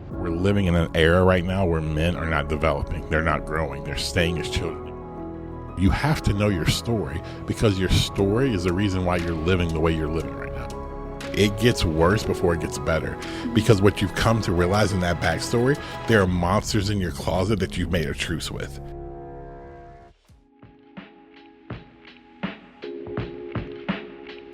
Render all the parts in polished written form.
We're living in an era right now where men are not developing. They're not growing. They're staying as children. You have to know your story, because your story is the reason why you're living the way you're living right now. It gets worse before it gets better, because what you've come to realize in that backstory, there are monsters in your closet that you've made a truce with.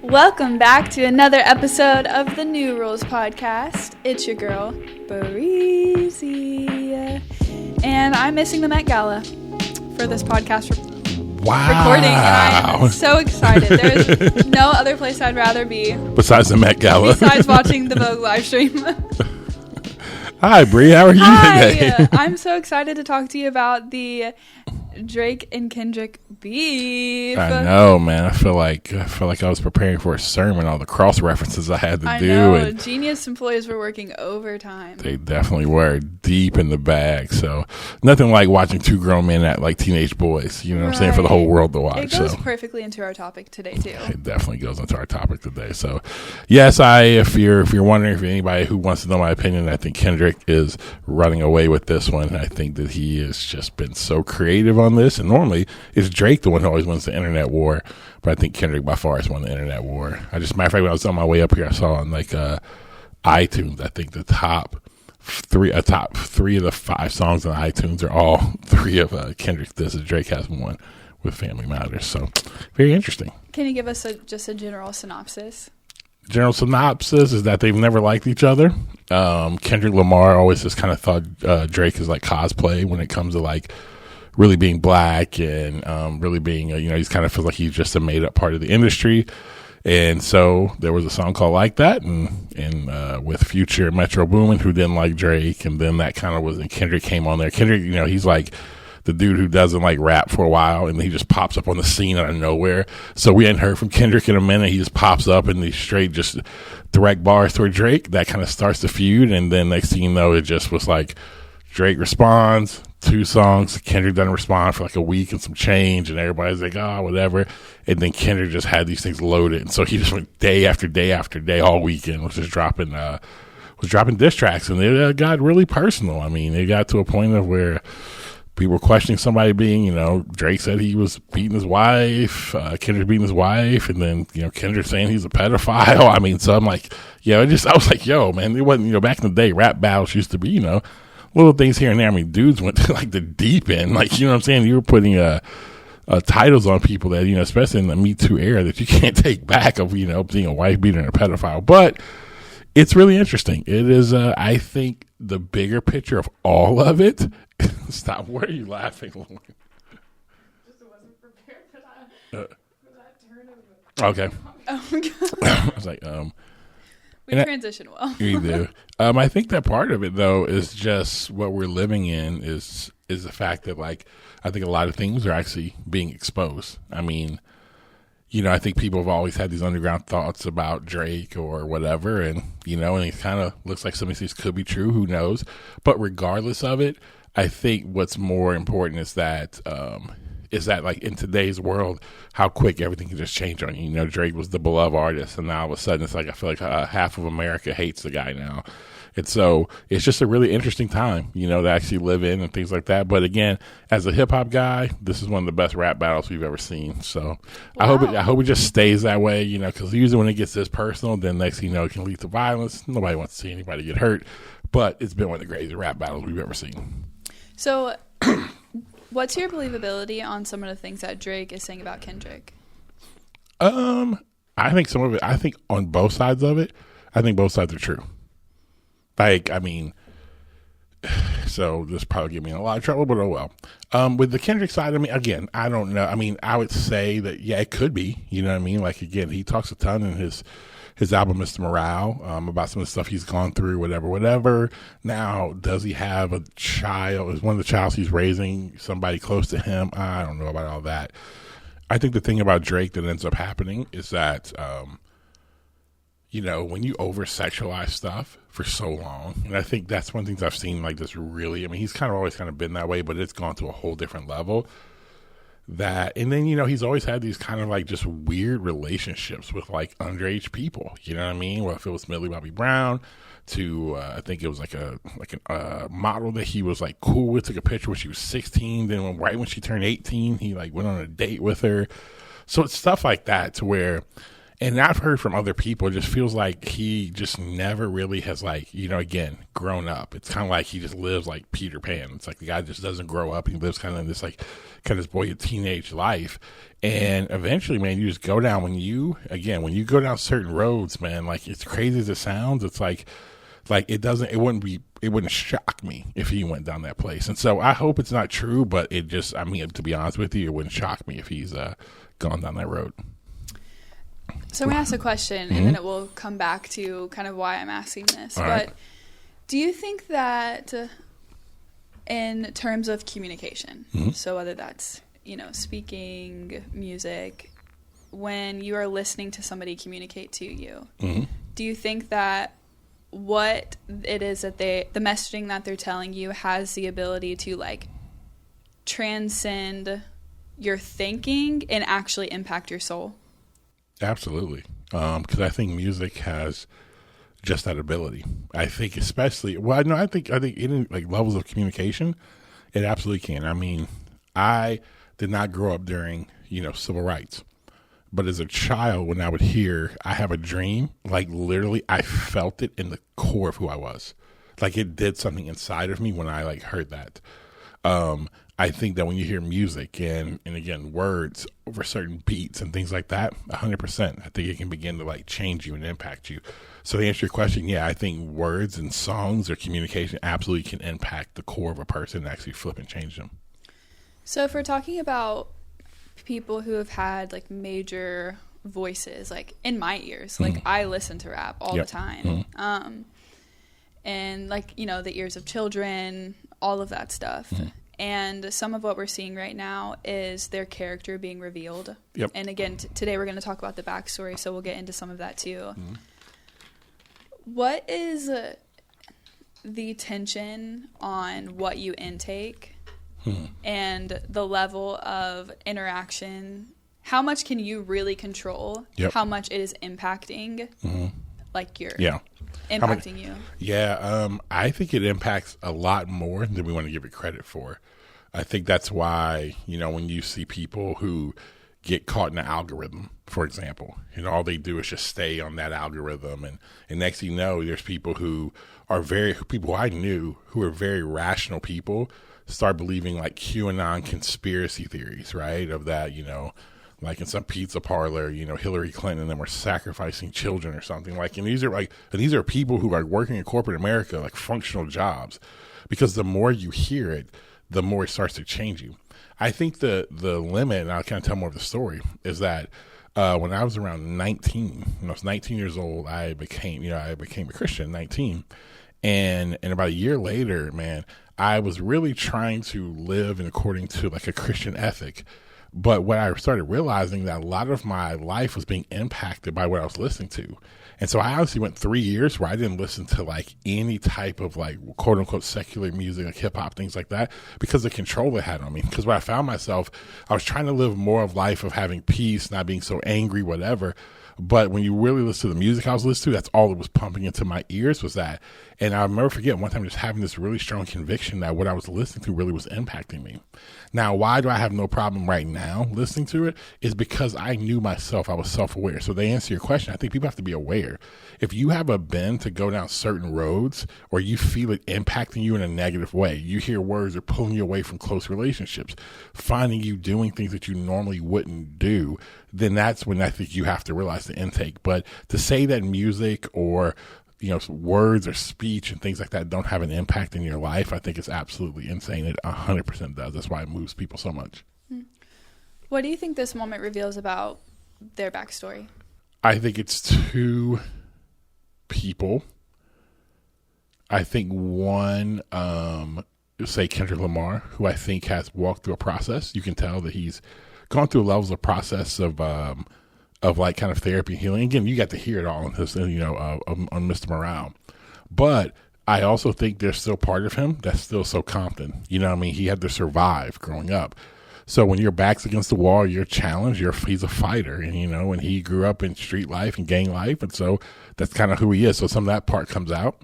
Welcome back to another episode of the New Rules podcast. It's your girl, Barisi, and I'm missing the Met Gala for this podcast recording, and I'm so excited. There's no other place I'd rather be besides the Met Gala, besides watching the Vogue live stream. Hi, Bree. How are you today? I'm so excited to talk to you about the Drake and Kendrick beef. I know, man. I feel like I was preparing for a sermon. All the cross references I had to do. Know. And genius employees were working overtime. They definitely were deep in the bag. So nothing like watching two grown men act like teenage boys. You know what I'm saying? For the whole world to watch. It goes perfectly into our topic today too. It definitely goes into our topic today. So yes, if you're wondering, if you're anybody who wants to know my opinion, I think Kendrick is running away with this one. I think that he has just been so creative on this, and normally it's Drake the one who always wins the internet war, but I think Kendrick by far has won the internet war. Matter of fact, when I was on my way up here, I saw on iTunes, I think the top three of the 5 songs on iTunes are all 3 of Kendrick's. This is Drake has one with Family Matters. So very interesting. Can you give us just a general synopsis? General synopsis is that they've never liked each other. Kendrick Lamar always just kind of thought Drake is like cosplay when it comes to like really being black and really being, he's kind of feels like he's just a made up part of the industry. And so there was a song called Like That, and with Future and Metro Boomin, who didn't like Drake. And then that kind of was, and Kendrick came on there. Kendrick, he's like the dude who doesn't like rap for a while, and he just pops up on the scene out of nowhere. So we hadn't heard from Kendrick in a minute. He just pops up and these straight just direct bars toward Drake. That kind of starts the feud. And then next thing you know, it just was like Drake responds, 2 songs, Kendrick doesn't respond for like a week and some change, and everybody's like, whatever. And then Kendrick just had these things loaded, and so he just went day after day after day all weekend, was just dropping diss tracks, and it got really personal. I mean, it got to a point of where people were questioning somebody being, Drake said he was beating his wife, Kendrick beating his wife, and then, Kendrick saying he's a pedophile. I mean, so I'm like, I was like, yo, man, it wasn't, back in the day, rap battles used to be, little things here and there. I mean, dudes went to like the deep end, like, you know what I'm saying? You were putting titles on people that, especially in the Me Too era, that you can't take back of, being a wife beater and a pedophile. But it's really interesting. It is, I think, the bigger picture of all of it. Stop. Why are you laughing, Lauren? Just wasn't prepared for that turn of Okay. Oh my God. I was like, we transition well. You do. I think that part of it, though, is just what we're living in is the fact that, like, I think a lot of things are actually being exposed. I mean, I think people have always had these underground thoughts about Drake or whatever, and, and it kind of looks like some of these could be true. Who knows? But regardless of it, I think what's more important is that like in today's world, how quick everything can just change on you. Drake was the beloved artist, and now all of a sudden it's like, I feel like half of America hates the guy now. And so it's just a really interesting time, to actually live in and things like that. But again, as a hip hop guy, this is one of the best rap battles we've ever seen. So wow. I hope it just stays that way, because usually when it gets this personal, then next thing you know, it can lead to violence. Nobody wants to see anybody get hurt, but it's been one of the greatest rap battles we've ever seen. So what's your believability on some of the things that Drake is saying about Kendrick? I think some of it, on both sides of it, I think both sides are true. Like, I mean, so this probably get me in a lot of trouble, but oh well. With the Kendrick side, I mean, again, I don't know. I mean, I would say that, yeah, it could be, you know what I mean? Like, again, he talks a ton in his album, Mr. Morale, about some of the stuff he's gone through, whatever. Now, does he have a child? Is one of the childs he's raising somebody close to him? I don't know about all that. I think the thing about Drake that ends up happening is that, when you over-sexualize stuff for so long, and I think that's one of the things I've seen, like, this really, I mean, he's kind of always kind of been that way, but it's gone to a whole different level, that, and then, you know, he's always had these kind of like just weird relationships with like underage people, you know what I mean? Well, if it was Millie Bobby Brown to, I think it was like a model that he was like cool with, took a picture when she was 16. Then right when she turned 18, he like went on a date with her. So it's stuff like that to where, and I've heard from other people, it just feels like he just never really has, like, you know, again, grown up. It's kind of like he just lives like Peter Pan. It's like the guy just doesn't grow up. He lives kind of this like kind of this boy teenage life. And eventually, man, you just go down when you go down certain roads, man, like it's crazy as it sounds. It's like it wouldn't shock me if he went down that place. And so I hope it's not true, but it just, I mean, to be honest with you, it wouldn't shock me if he's gone down that road. So I'm going to ask a question, and then it will come back to kind of why I'm asking this. All right. Do you think that in terms of communication, so whether that's, you know, speaking, music, when you are listening to somebody communicate to you, do you think that what it is that the messaging that they're telling you has the ability to, like, transcend your thinking and actually impact your soul? Absolutely. Because I think music has just that ability. I think especially, well, no, I think in like levels of communication, it absolutely can. I mean, I did not grow up during, you know, civil rights, but as a child, when I would hear "I Have a Dream," like literally I felt it in the core of who I was. Like it did something inside of me when I like heard that. I think that when you hear music and again, words over certain beats and things like that, 100%, I think it can begin to like change you and impact you. So to answer your question, yeah, I think words and songs or communication absolutely can impact the core of a person and actually flip and change them. So if we're talking about people who have had like major voices, like in my ears, like I listen to rap all the time. And like, you know, the ears of children, all of that stuff. And some of what we're seeing right now is their character being revealed. And again, today we're going to talk about the backstory, so we'll get into some of that too. What is the tension on what you intake and the level of interaction? How much can you really control? How much it is impacting like your impacting you? I think it impacts a lot more than we want to give it credit for. I think that's why, you know, when you see people who get caught in an algorithm, for example, you know, all they do is just stay on that algorithm. And next thing you know, there's people who are people I knew who are very rational people start believing like QAnon conspiracy theories, right? Of that, you know, like in some pizza parlor, you know, Hillary Clinton and them were sacrificing children or something like, and these are people who are working in corporate America, like functional jobs, because the more you hear it, the more it starts to change you. I think the limit, and I'll kind of tell more of the story, is that when I was around 19, when I was 19 years old, I became a Christian at 19. And about a year later, man, I was really trying to live in according to like a Christian ethic. But what I started realizing that a lot of my life was being impacted by what I was listening to. And so I honestly went 3 years where I didn't listen to like any type of like quote unquote secular music, like hip hop, things like that, because of the control it had on me. Because when I found myself, I was trying to live more of life of having peace, not being so angry, whatever. But when you really listen to the music I was listening to, that's all that was pumping into my ears was that. And I'll never forget one time just having this really strong conviction that what I was listening to really was impacting me. Now, why do I have no problem right now listening to it? Is because I knew myself. I was self-aware. So to answer your question, I think people have to be aware. If you have a bend to go down certain roads or you feel it impacting you in a negative way, you hear words are pulling you away from close relationships, finding you doing things that you normally wouldn't do, then that's when I think you have to realize the intake. But to say that music or, you know, words or speech and things like that don't have an impact in your life, I think it's absolutely insane. It 100% does. That's why it moves people so much. What do you think this moment reveals about their backstory? I think it's two people. I think one, say Kendrick Lamar, who I think has walked through a process. You can tell that he's gone through levels of process of like kind of therapy and healing. Again, you got to hear it all in his, you know, on Mr. Morale. But I also think there's still part of him that's still so Compton. You know what I mean? He had to survive growing up. So when your back's against the wall, you're challenged, he's a fighter. And, and he grew up in street life and gang life. And so that's kind of who he is. So some of that part comes out.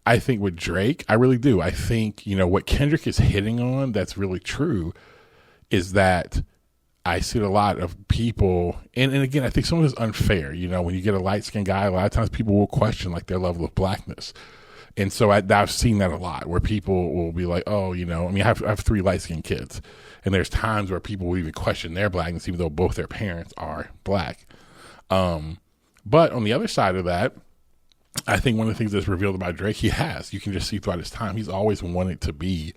I think with Drake, I really do. I think, what Kendrick is hitting on that's really true is that I see a lot of people, and again, I think some of it's unfair. When you get a light-skinned guy, a lot of times people will question like their level of blackness. And so I've seen that a lot where people will be like, oh, I have 3 light-skinned kids. And there's times where people will even question their blackness, even though both their parents are black. But on the other side of that, I think one of the things that's revealed about Drake, you can just see throughout his time, he's always wanted to be,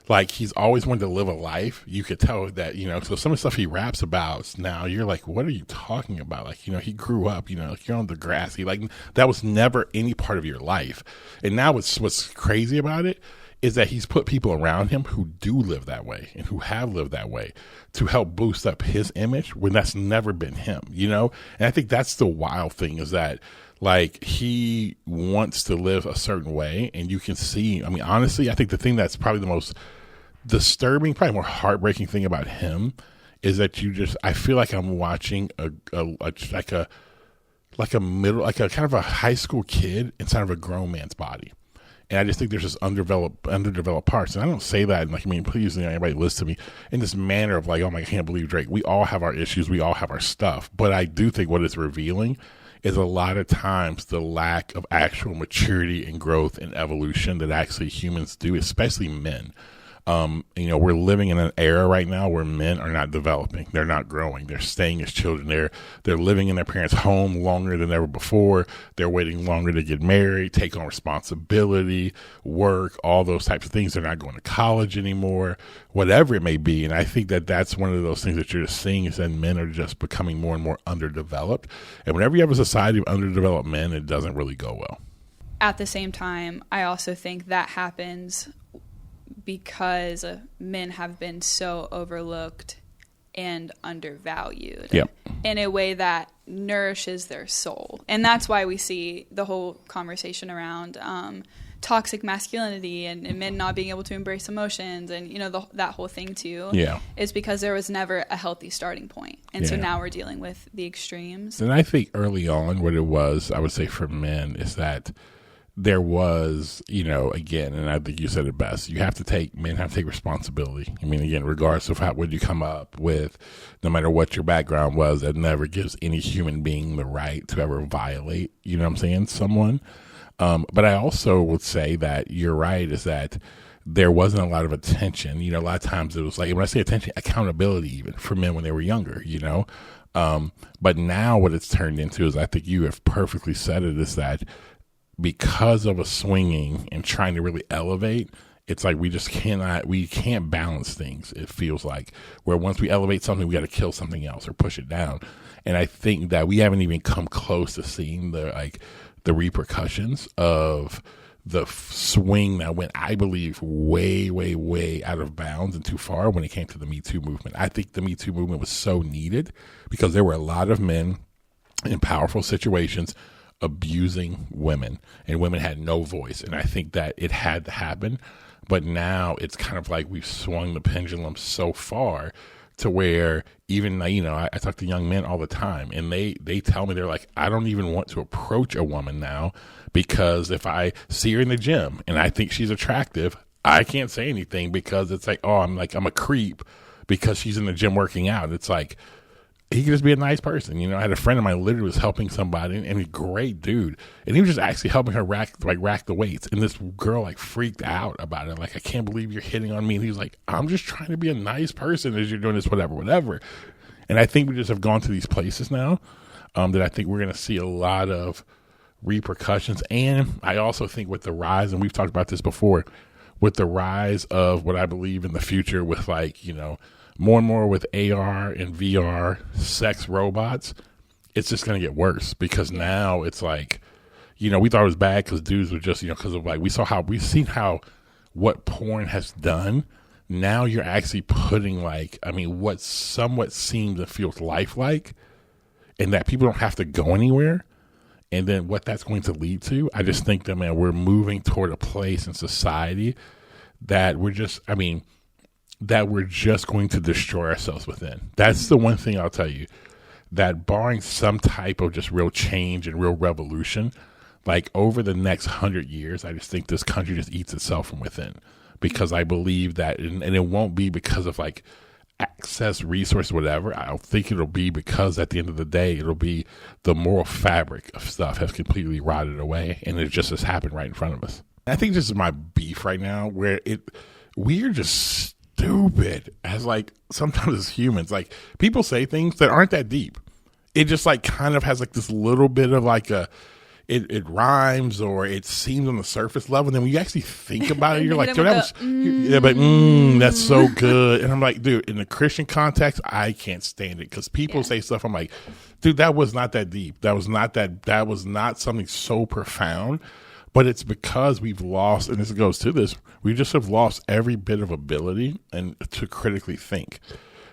like, he's always wanted to live a life. You could tell that, so some of the stuff he raps about now, you're like, what are you talking about? Like, he grew up, like you're on the grass. That was never any part of your life. And now what's crazy about it is that he's put people around him who do live that way and who have lived that way to help boost up his image when that's never been him, And I think that's the wild thing is that, like, he wants to live a certain way, and you can see, honestly, I think the thing that's probably the most disturbing, probably more heartbreaking thing about him is that I feel like I'm watching a kind of a high school kid inside of a grown man's body. And I just think there's this underdeveloped parts. And I don't say that, please, anybody listen to me in this manner of like, oh my, I can't believe Drake. We all have our issues. We all have our stuff. But I do think what it's revealing is a lot of times the lack of actual maturity and growth and evolution that actually humans do, especially men. We're living in an era right now where men are not developing. They're not growing. They're staying as children. They're living in their parents' home longer than ever before. They're waiting longer to get married, take on responsibility, work, all those types of things. They're not going to college anymore, whatever it may be. And I think that that's one of those things that you're just seeing is that men are just becoming more and more underdeveloped. And whenever you have a society of underdeveloped men, it doesn't really go well. At the same time, I also think that happens because men have been so overlooked and undervalued in a way that nourishes their soul. And that's why we see the whole conversation around toxic masculinity and men not being able to embrace emotions and, that whole thing too. Yeah. Is because there was never a healthy starting point. And so now we're dealing with the extremes. And I think early on what it was, I would say for men, is that there was, again, and I think you said it best, men have to take responsibility. Again, regardless of what you come up with, no matter what your background was, that never gives any human being the right to ever violate, someone. But I also would say that you're right, is that there wasn't a lot of attention. A lot of times it was like, when I say attention, accountability even for men when they were younger, But now what it's turned into is, I think you have perfectly said it, is that because of a swinging and trying to really elevate, it's like we can't balance things, it feels like, where once we elevate something, we got to kill something else or push it down. And I think that we haven't even come close to seeing the repercussions of the swing that went, I believe, way, way, way out of bounds and too far when it came to the Me Too movement. I think the Me Too movement was so needed because there were a lot of men in powerful situations abusing women, and women had no voice. And I think that it had to happen, but now it's kind of like we've swung the pendulum so far to where even, I talk to young men all the time, and they tell me, they're like, I don't even want to approach a woman now, because if I see her in the gym and I think she's attractive, I can't say anything because it's like, oh, I'm a creep because she's in the gym working out. It's like, he could just be a nice person. I had a friend of mine literally was helping somebody, and he's a great dude. And he was just actually helping her rack the weights. And this girl freaked out about it. Like, I can't believe you're hitting on me. And he was like, I'm just trying to be a nice person as you're doing this, whatever. And I think we just have gone to these places now that I think we're going to see a lot of repercussions. And I also think with the rise, and we've talked about this before, with the rise of what I believe in the future with more and more with AR and VR sex robots, it's just going to get worse, because now it's like, we thought it was bad because dudes were just, because of we've seen what porn has done. Now you're actually putting what somewhat seems and feels lifelike, and that people don't have to go anywhere. And then what that's going to lead to, I just think that, man, we're moving toward a place in society that we're just, that we're just going to destroy ourselves within. That's the one thing I'll tell you, that barring some type of just real change and real revolution, like over the next 100 years, I just think this country just eats itself from within, because I believe that, and it won't be because of like access, resource, whatever. I don't think it'll be because at the end of the day, it'll be the moral fabric of stuff has completely rotted away, and it just has happened right in front of us. I think this is my beef right now, where we're just stupid as like sometimes as humans. Like people say things that aren't that deep. It just like kind of has like this little bit of like it rhymes, or it seems on the surface level. And then when you actually think about it, you're like, dude, that's so good. And I'm like, dude, in the Christian context, I can't stand it, because people say stuff. I'm like, dude, that was not that deep. That was not something so profound. But it's because we've lost, and this goes to this, we just have lost every bit of ability and to critically think.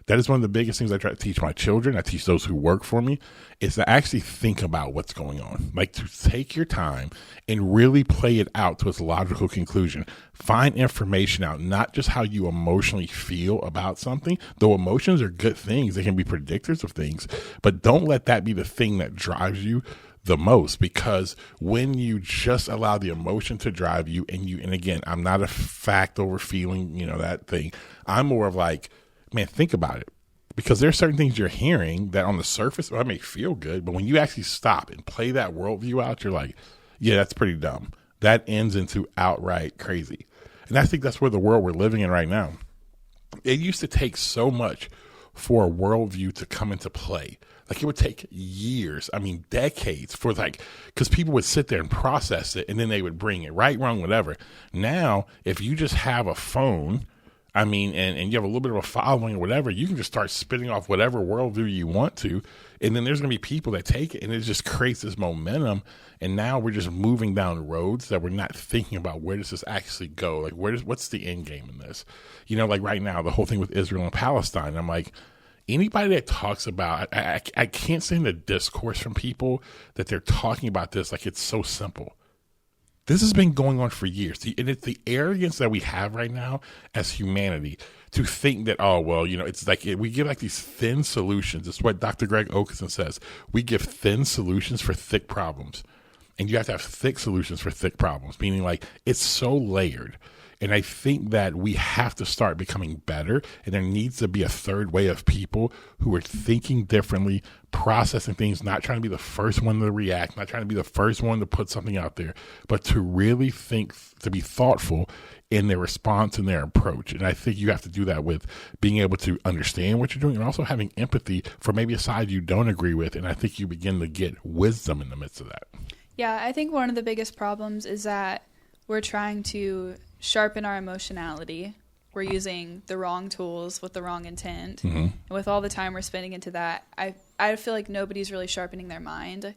That is one of the biggest things I try to teach my children. I teach those who work for me, is to actually think about what's going on. Like to take your time and really play it out to its logical conclusion. Find information out, not just how you emotionally feel about something. Though emotions are good things, they can be predictors of things, but don't let that be the thing that drives you the most, because when you just allow the emotion to drive you, and again, I'm not a fact over feeling, that thing. I'm more of like, man, think about it, because there are certain things you're hearing that on the surface, I may feel good, but when you actually stop and play that worldview out, you're like, yeah, that's pretty dumb. That ends into outright crazy. And I think that's where the world we're living in right now. It used to take so much for a worldview to come into play. Like it would take years, decades because people would sit there and process it, and then they would bring it right, wrong, whatever. Now, if you just have a phone, and you have a little bit of a following or whatever, you can just start spitting off whatever worldview you want to. And then there's going to be people that take it, and it just creates this momentum. And now we're just moving down roads that we're not thinking about, where does this actually go? Like, what's the end game in this? Like right now, the whole thing with Israel and Palestine, I'm like, anybody that talks about, I can't stand the discourse from people that they're talking about this like it's so simple. This has been going on for years. And it's the arrogance that we have right now as humanity to think that, it's like we give like these thin solutions. It's what Dr. Greg Okeson says. We give thin solutions for thick problems. And you have to have thick solutions for thick problems, meaning like it's so layered. And I think that we have to start becoming better, and there needs to be a third way of people who are thinking differently, processing things, not trying to be the first one to react, not trying to be the first one to put something out there, but to really think, to be thoughtful in their response and their approach. And I think you have to do that with being able to understand what you're doing, and also having empathy for maybe a side you don't agree with. And I think you begin to get wisdom in the midst of that. Yeah, I think one of the biggest problems is that we're trying to sharpen our emotionality. We're using the wrong tools with the wrong intent. Mm-hmm. And with all the time we're spending into that, I feel like nobody's really sharpening their mind.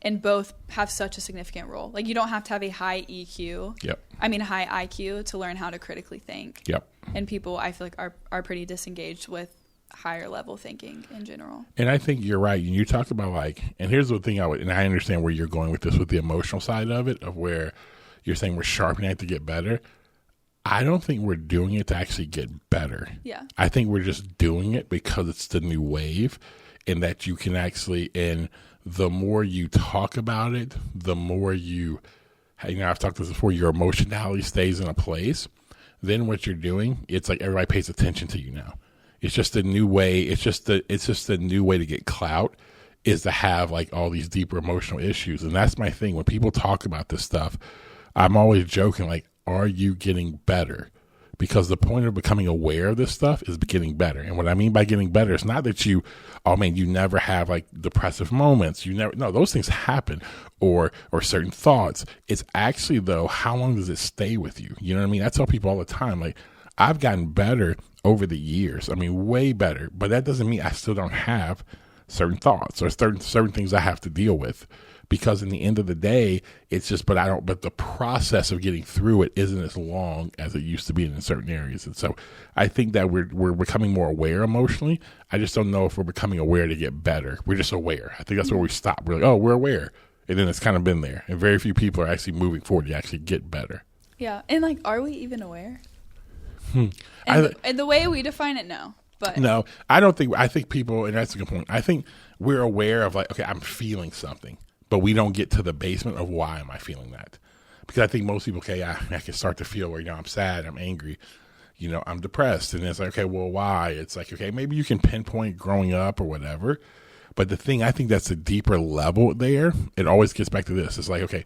And both have such a significant role. Like, you don't have to have a high EQ. High IQ to learn how to critically think. Yep. And people, I feel like, are pretty disengaged with higher level thinking in general. And I think you're right. And you talked about and here's the thing and I understand where you're going with this, with the emotional side of it, of where you're saying we're sharpening it to get better. I don't think we're doing it to actually get better. Yeah. I think we're just doing it because it's the new wave, and that you can actually, and the more you talk about it, the more I've talked this before, your emotionality stays in a place. Then what you're doing, it's like everybody pays attention to you now. It's just a new way. It's just a new way to get clout, is to have all these deeper emotional issues. And that's my thing. When people talk about this stuff, I'm always joking, are you getting better? Because the point of becoming aware of this stuff is getting better. And what I mean by getting better is not that you never have depressive moments. No, those things happen, or certain thoughts. It's actually, though, how long does it stay with you? You know what I mean? I tell people all the time, I've gotten better over the years. Way better. But that doesn't mean I still don't have certain thoughts or certain things I have to deal with. Because in the end of the day, it's just, but the process of getting through it isn't as long as it used to be in certain areas. And so I think that we're becoming more aware emotionally. I just don't know if we're becoming aware to get better. We're just aware. I think that's where we stop. We're like, we're aware. And then it's kind of been there. And very few people are actually moving forward to actually get better. Yeah. And are we even aware? And the way we define it, no. But no, I think people, and that's a good point. I think we're aware of like, okay, I'm feeling something, but we don't get to the basement of why am I feeling that? Because I think most people, okay, I can start to feel where, I'm sad, I'm angry, I'm depressed. And it's like, okay, well, why? It's like, okay, maybe you can pinpoint growing up or whatever. But the thing, I think that's a deeper level there. It always gets back to this. It's like, okay,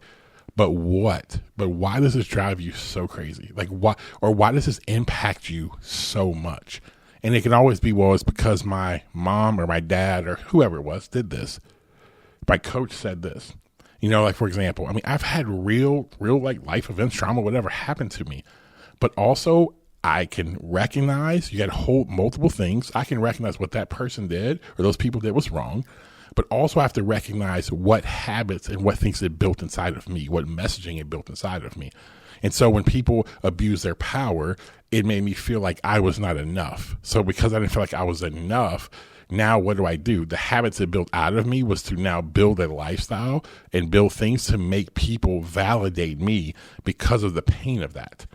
but what? But why does this drive you so crazy? Like why does this impact you so much? And it can always be, well, it's because my mom or my dad or whoever it was did this. My coach said this. Like, for example, I mean, I've had real like life events, trauma, whatever happened to me. But also I can recognize, you got to hold multiple things. I can recognize what that person did or those people did was wrong. But also I have to recognize what habits and what things it built inside of me, what messaging it built inside of me. And so when people abuse their power, it made me feel like I was not enough. So because I didn't feel like I was enough, now what do? The habits it built out of me was to now build a lifestyle and build things to make people validate me because of the pain of that.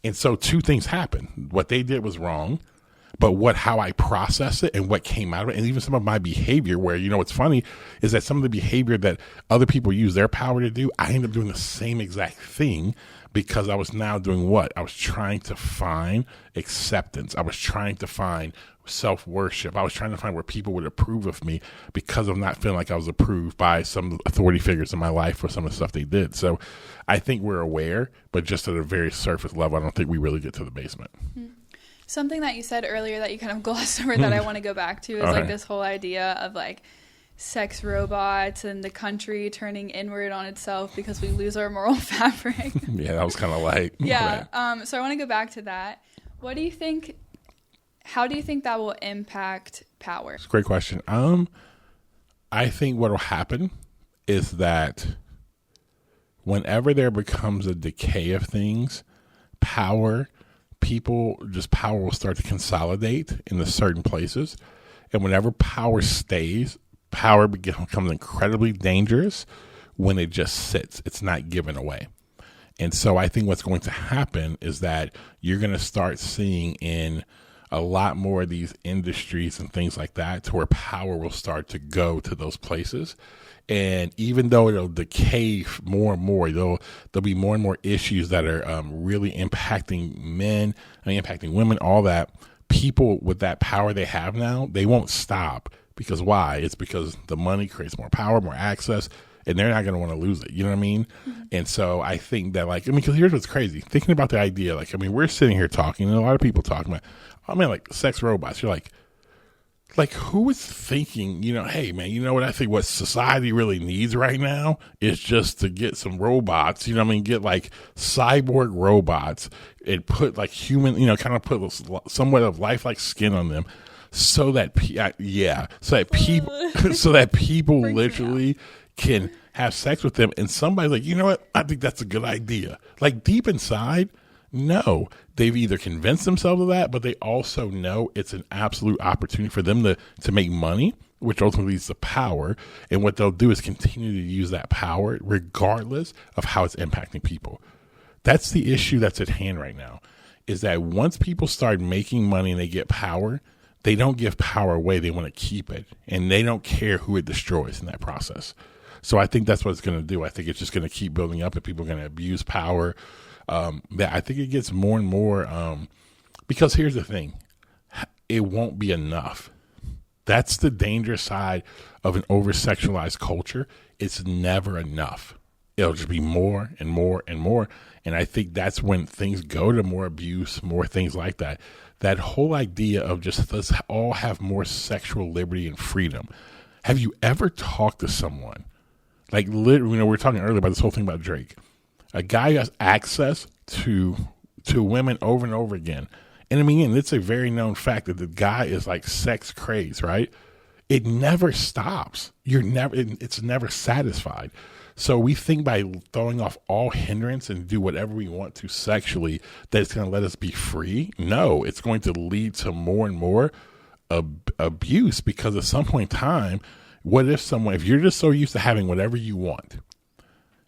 And so two things happened. What they did was wrong, but how I process it and what came out of it, and even some of my behavior where, what's funny is that some of the behavior that other people use their power to do, I end up doing the same exact thing because I was now doing what? I was trying to find acceptance. I was trying to find self-worship. I was trying to find where people would approve of me because of not feeling like I was approved by some authority figures in my life for some of the stuff they did. So I think we're aware, but just at a very surface level, I don't think we really get to the basement. Something that you said earlier that you kind of glossed over that I want to go back to is like this whole idea of like sex robots and the country turning inward on itself because we lose our moral fabric. Yeah, that was kind of light. Yeah. So I want to go back to that. How do you think that will impact power? It's a great question. I think what will happen is that whenever there becomes a decay of things, power will start to consolidate into certain places. And whenever power stays, power becomes incredibly dangerous when it just sits. It's not given away. And so I think what's going to happen is that you're going to start seeing in a lot more of these industries and things like that to where power will start to go to those places. And even though it'll decay more and more, there'll be more and more issues that are really impacting men, impacting women, all that. People with that power they have now, they won't stop. Because why? It's because the money creates more power, more access, and they're not going to want to lose it. You know what I mean? Mm-hmm. And so I think that, because here's what's crazy. Thinking about the idea, we're sitting here talking, and a lot of people talking about, sex robots. You're like, who is thinking, hey, man, you know what? I think what society really needs right now is just to get some robots, get cyborg robots and put human, kind of put somewhat of lifelike skin on them so that people literally can have sex with them. And somebody's like, you know what? I think that's a good idea. Deep inside, no, they've either convinced themselves of that, but they also know it's an absolute opportunity for them to make money, which ultimately leads to power. And what they'll do is continue to use that power regardless of how it's impacting people. That's the issue that's at hand right now, is that once people start making money and they get power, they don't give power away. They want to keep it, and they don't care who it destroys in that process. So I think that's what it's going to do. I think it's just going to keep building up, and people are going to abuse power. I think it gets more and more, because here's the thing, it won't be enough. That's the dangerous side of an over-sexualized culture. It's never enough. It'll just be more and more and more. And I think that's when things go to more abuse, more things like that. That whole idea of just let's all have more sexual liberty and freedom. Have you ever talked to someone, literally, we were talking earlier about this whole thing about Drake. A guy has access to women over and over again. And it's a very known fact that the guy is sex crazed, right? It never stops. It's never satisfied. So we think by throwing off all hindrance and do whatever we want to sexually, that it's going to let us be free. No, it's going to lead to more and more abuse, because at some point in time, if you're just so used to having whatever you want,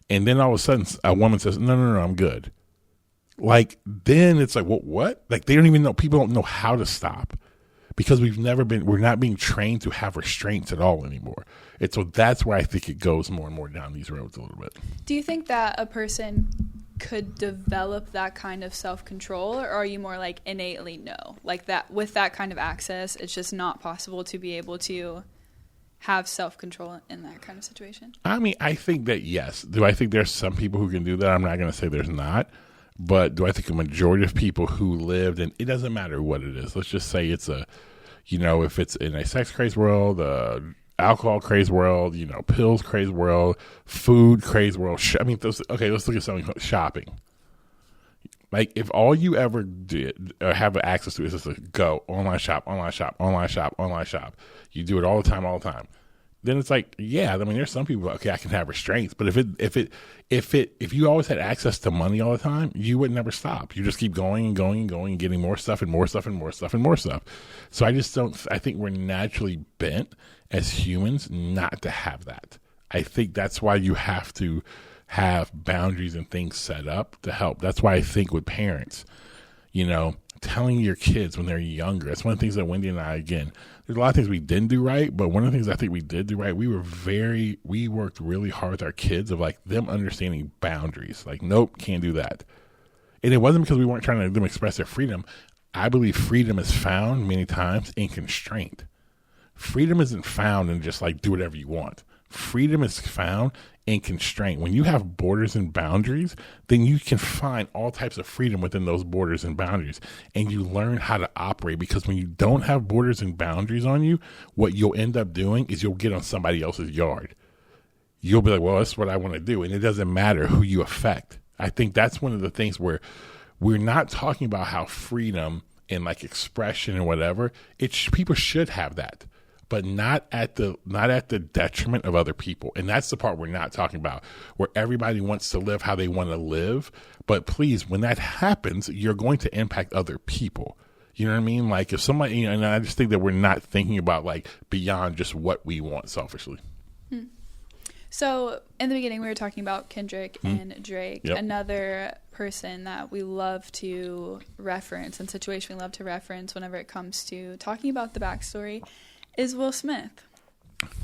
and then all of a sudden a woman says, no, I'm good. like, then it's like, what? Like, they don't even know, people don't know how to stop because we're not being trained to have restraints at all anymore. And so that's where I think it goes more and more down these roads a little bit. Do you think that a person could develop that kind of self-control, or are you more like innately no? Like that with that kind of access, it's just not possible to be able to have self-control in that kind of situation? I mean, I think that yes. Do I think there's some people who can do that? I'm not going to say there's not. But do I think a majority of people who lived, and it doesn't matter what it is. Let's just say it's if it's in a sex crazed world, alcohol crazed world, pills crazed world, food crazed world. Let's look at something, shopping. Like, if all you ever did or have access to is just go online shop, online shop, online shop, online shop. You do it all the time. Then it's like, yeah, I mean, there's some people, okay, I can have restraints, but if you always had access to money all the time, you would never stop. You just keep going and going and going and getting more stuff and more stuff and more stuff and more stuff. So I think we're naturally bent as humans not to have that. I think that's why you have to have boundaries and things set up to help. That's why I think with parents, telling your kids when they're younger, that's one of the things that Wendy and I, again, there's a lot of things we didn't do right, but one of the things I think we did do right, we worked really hard with our kids of like them understanding boundaries. Like, nope, can't do that. And it wasn't because we weren't trying to let them express their freedom. I believe freedom is found many times in constraint. Freedom isn't found in just like do whatever you want. Freedom is found in constraint. When you have borders and boundaries, then you can find all types of freedom within those borders and boundaries. And you learn how to operate, because when you don't have borders and boundaries on you, what you'll end up doing is you'll get on somebody else's yard. You'll be like, well, that's what I want to do. And it doesn't matter who you affect. I think that's one of the things where we're not talking about how freedom and like expression and whatever, people should have that, but not at the detriment of other people. And that's the part we're not talking about, where everybody wants to live how they want to live. But please, when that happens, you're going to impact other people. You know what I mean? Like if somebody, and I just think that we're not thinking about like beyond just what we want selfishly. So in the beginning, we were talking about Kendrick and Drake. Yep. Another person that we love to reference, and situation we love to reference whenever it comes to talking about the backstory, is Will Smith.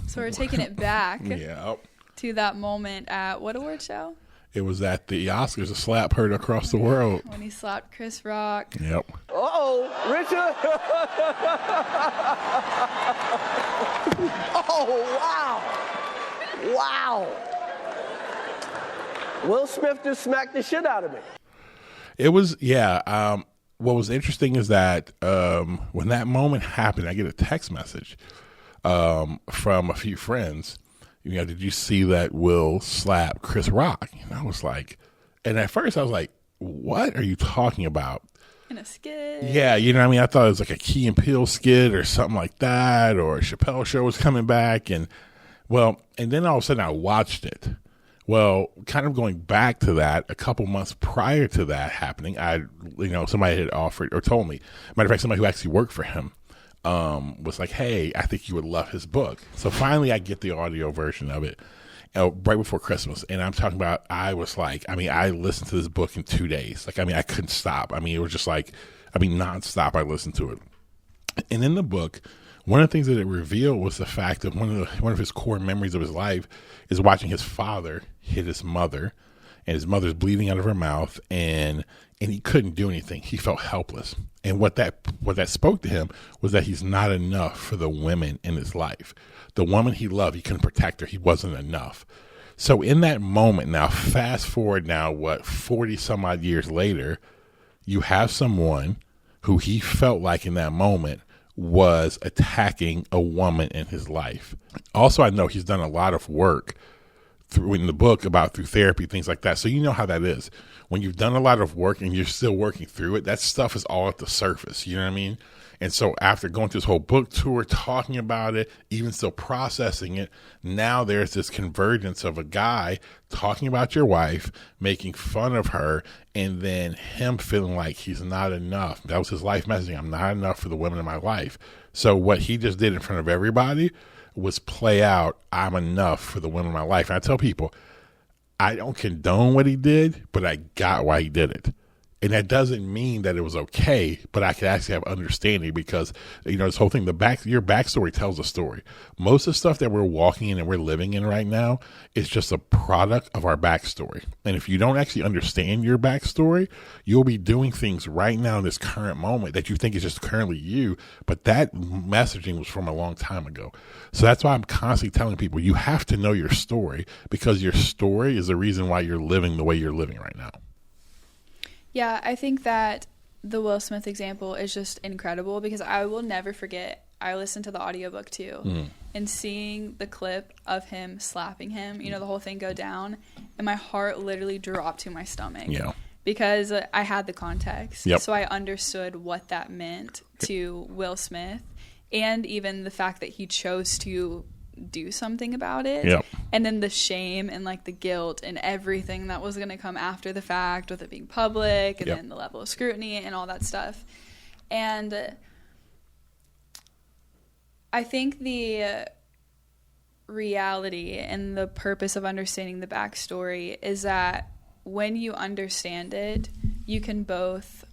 So we're taking it back to that moment at what award show? It was at the Oscars. A slap heard across the world. When he slapped Chris Rock. Yep. Uh-oh, Richard. Oh, wow. Wow. Will Smith just smacked the shit out of me. It was, what was interesting is that when that moment happened, I get a text message from a few friends. Did you see that Will slap Chris Rock? And I was like, and at first I was like, what are you talking about? In a skit. Yeah, I thought it was like a Key and Peele skit or something like that, or a Chappelle show was coming back. And then all of a sudden I watched it. Well, kind of going back to that, a couple months prior to that happening, somebody had offered or told me, matter of fact, somebody who actually worked for him was like, hey, I think you would love his book. So finally I get the audio version of it right before Christmas. And I'm talking about, I was like, I listened to this book in 2 days. I couldn't stop. It was just like, nonstop I listened to it. And in the book, one of the things that it revealed was the fact that one of his core memories of his life is watching his father hit his mother, and his mother's bleeding out of her mouth, and he couldn't do anything. He felt helpless. And what that spoke to him was that he's not enough for the women in his life. The woman he loved, he couldn't protect her. He wasn't enough. So in that moment, now fast forward 40 some odd years later, you have someone who he felt like in that moment was attacking a woman in his life. Also, I know he's done a lot of work in the book through therapy, things like that. So you know how that is. When you've done a lot of work and you're still working through it, that stuff is all at the surface. You know what I mean? And so after going through this whole book tour, talking about it, even still processing it, now there's this convergence of a guy talking about your wife, making fun of her, and then him feeling like he's not enough. That was his life messaging. I'm not enough for the women in my life. So what he just did in front of everybody was play out, I'm enough for the women in my life. And I tell people, I don't condone what he did, but I got why he did it. And that doesn't mean that it was okay, but I could actually have understanding because, this whole thing, your backstory tells a story. Most of the stuff that we're walking in and we're living in right now is just a product of our backstory. And if you don't actually understand your backstory, you'll be doing things right now in this current moment that you think is just currently you, but that messaging was from a long time ago. So that's why I'm constantly telling people you have to know your story, because your story is the reason why you're living the way you're living right now. Yeah, I think that the Will Smith example is just incredible because I will never forget. I listened to the audiobook too, and seeing the clip of him slapping him, the whole thing go down, and my heart literally dropped to my stomach. Yeah. Because I had the context. Yep. So I understood what that meant to Will Smith, and even the fact that he chose to do something about it. Yep. And then the shame and the guilt and everything that was going to come after the fact with it being public, and Yep. then the level of scrutiny and all that stuff. And I think the reality and the purpose of understanding the backstory is that when you understand it, you can both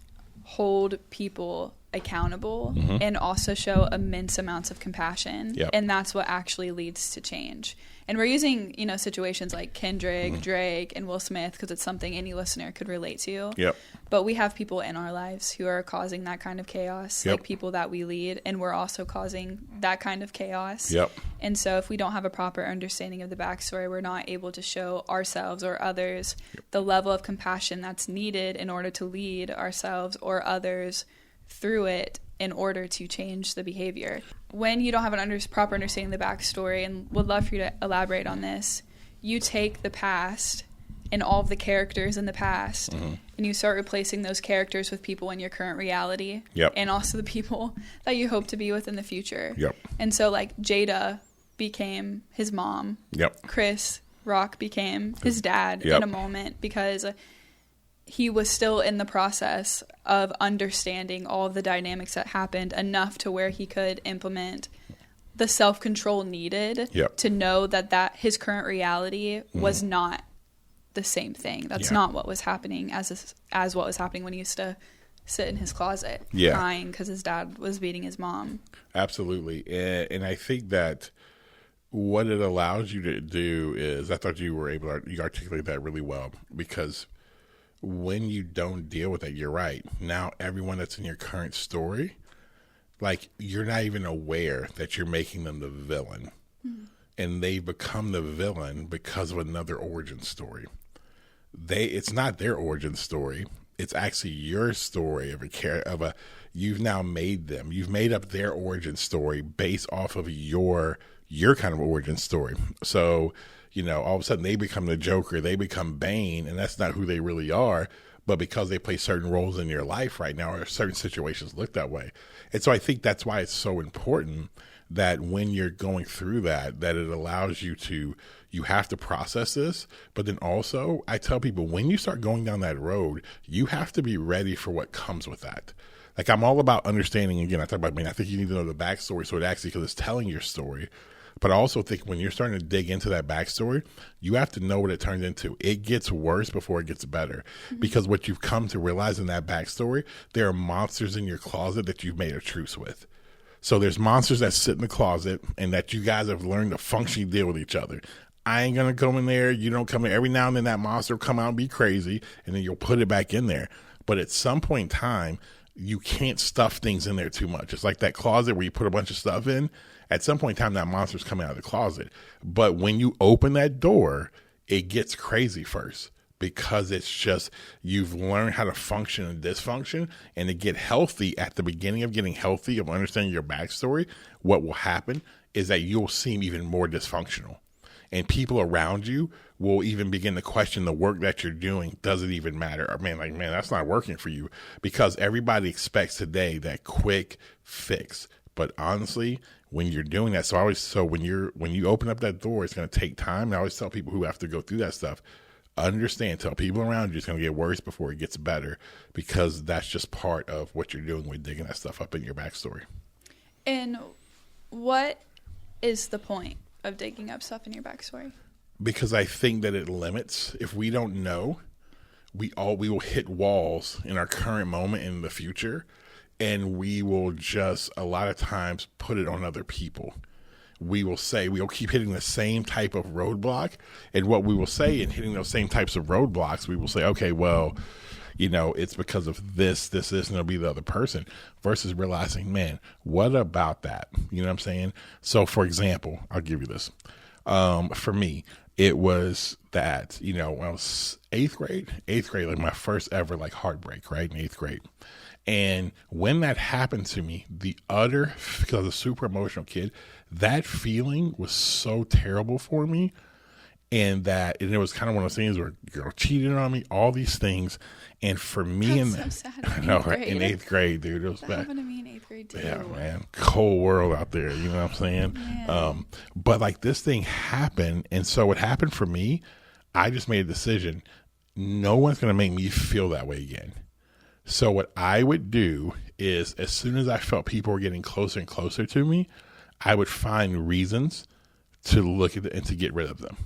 hold people accountable and also show immense amounts of compassion. Yep. And that's what actually leads to change. And we're using, situations like Kendrick, Drake, and Will Smith because it's something any listener could relate to. Yep. But we have people in our lives who are causing that kind of chaos, Yep. like people that we lead, and we're also causing that kind of chaos. Yep. And so if we don't have a proper understanding of the backstory, we're not able to show ourselves or others the level of compassion that's needed in order to lead ourselves or others through it in order to change the behavior. When you don't have an proper understanding of the backstory, and would love for you to elaborate on this, you take the past and all of the characters in the past and you start replacing those characters with people in your current reality. Yep. And also the people that you hope to be with in the future. Yep. And so Jada became his mom. Yep. Chris Rock became his dad Yep. in a moment because he was still in the process of understanding all of the dynamics that happened enough to where he could implement the self-control needed Yep. to know that his current reality was not the same thing. That's not what was happening as what was happening when he used to sit in his closet crying because his dad was beating his mom. Absolutely. And I think that what it allows you to do is, I thought you articulate that really well, because when you don't deal with it, you're right. Now, everyone that's in your current story, you're not even aware that you're making them the villain. And they become the villain because of another origin story. It's not their origin story. It's actually your story you've now made them. You've made up their origin story based off of your kind of origin story. So, all of a sudden they become the Joker, they become Bane, and that's not who they really are. But because they play certain roles in your life right now, or certain situations look that way. And so I think that's why it's so important that when you're going through that it allows you have to process this. But then also, I tell people, when you start going down that road, you have to be ready for what comes with that. I'm all about understanding. Again, I think you need to know the backstory, so it actually, because it's telling your story. But I also think when you're starting to dig into that backstory, you have to know what it turns into. It gets worse before it gets better. Because what you've come to realize in that backstory, there are monsters in your closet that you've made a truce with. So there's monsters that sit in the closet and that you guys have learned to functionally deal with each other. I ain't going to come in there. You don't come in. Every now and then that monster will come out and be crazy, and then you'll put it back in there. But at some point in time, you can't stuff things in there too much. It's like that closet where you put a bunch of stuff in. At some point in time, that monster's coming out of the closet. But when you open that door, it gets crazy first, because it's just, you've learned how to function and dysfunction. And to get healthy, at the beginning of getting healthy, of understanding your backstory, what will happen is that you'll seem even more dysfunctional. And people around you will even begin to question the work that you're doing. Does it even matter? Or man, that's not working for you, because everybody expects today that quick fix. But honestly, when you're doing that, when you open up that door, it's going to take time. And I always tell people who have to go through that stuff, tell people around you it's going to get worse before it gets better, because that's just part of what you're doing with digging that stuff up in your backstory. And what is the point of digging up stuff in your backstory? Because I think that it limits. If we don't know, we will hit walls in our current moment in the future, and we will just a lot of times put it on other people. We'll keep hitting the same type of roadblock, and what we will say in hitting those same types of roadblocks, we will say, okay, well, it's because of this, and it'll be the other person, versus realizing, man, what about that? You know what I'm saying? So, for example, I'll give you this. For me, it was that, when I was eighth grade, like my first ever like heartbreak, right, in eighth grade. And when that happened to me, because I was a super emotional kid, that feeling was so terrible for me. And it was kind of one of those things where a girl cheated on me, all these things. And for me, so sad. I know, right? In eighth grade, dude, it was That bad. happened to me in eighth grade too. Yeah, man, cold world out there. You know what I'm saying? Yeah. But like this thing happened, and so what happened for me, I just made a decision. No one's going to make me feel that way again. So what I would do is, as soon as I felt people were getting closer and closer to me, I would find reasons to look at it and to get rid of them,